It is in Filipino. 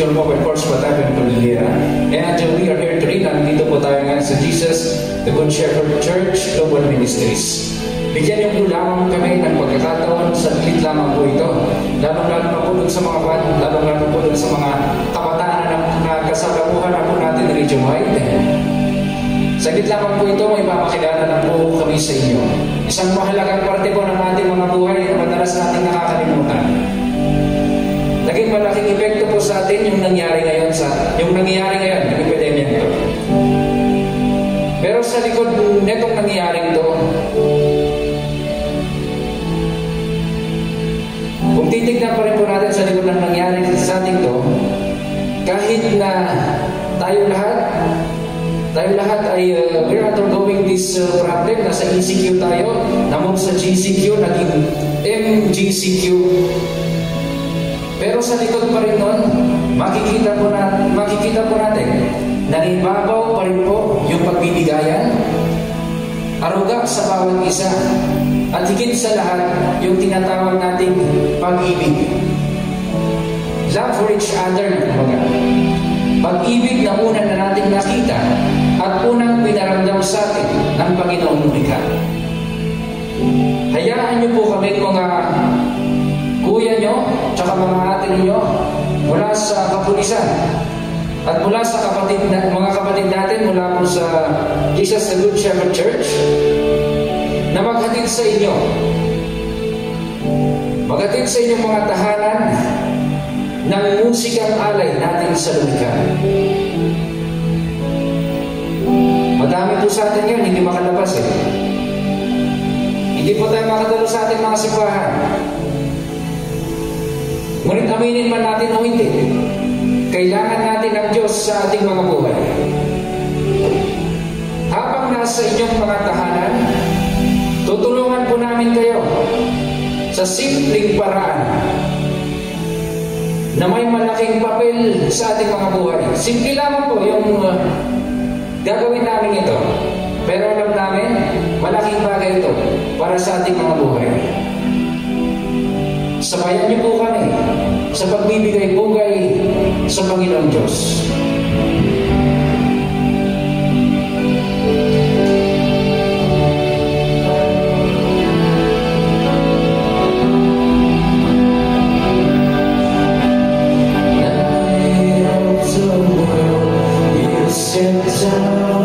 Spiritual Mobile Force Battalion Cordillera. And we are here today. Nandito po tayo ngayon sa Jesus, the Good Shepherd Church, Global Ministries. Bigyan niyo po lamang kami ng pagkakataon, saglit lamang po ito. Lalong-lalo na po dun sa mga lalong-lalo po dun sa mga kabataan na kasalamuhan na po natin region-wide. Saglit lamang po ito, may papakilala na po kami sa inyo. Isang mahalagang parte po ng ating mga buhay na madalas natin nakakalimutan. Naging malaking epekto po sa atin yung nangyari ngayon, yung epidemya ito. Pero sa likod netong nangyari ito, kung titignan pa rin po natin sa likod ng nangyari sa atin ito, kahit na tayo lahat ay we're undergoing this problem. Nasa ECQ tayo, namog sa GCQ, naging MGCQ. Pero sa likod pa rin nun, makikita po natin na ibabaw pa rin po yung pagbibigayan, aruga sa bawat isa, at higit sa lahat, yung tinatawag nating pag-ibig. Love for each other, kumbaga. Pag-ibig na una na natin nakita at unang pinaramdam sa atin ng Panginoong Lumikha. Hayaan niyo po kami mga kuya nyo, tsaka mga ate ninyo mula sa kapulisan at mula sa mga kapatid natin mula po sa Jesus the Good Shepherd Church na maghatid sa inyo mga tahanan ng musikang alay natin sa Lumikha. Madami po sa atin yan, hindi makalabas Hindi po tayo makadalo sa ating mga simbahan. Ngunit aminin man natin o hindi, kailangan natin ang Diyos sa ating mga buhay. Habang nasa inyong mga tahanan, tutulungan po namin kayo sa simpleng paraan na may malaking papel sa ating mga buhay. Simple lamang po yung gagawin namin ito. Pero alam namin, malaking bagay ito para sa ating mga buhay. Sabayan niyo po kami sa pagbibigay-bugay sa Panginoong Diyos. Light of the world, you set down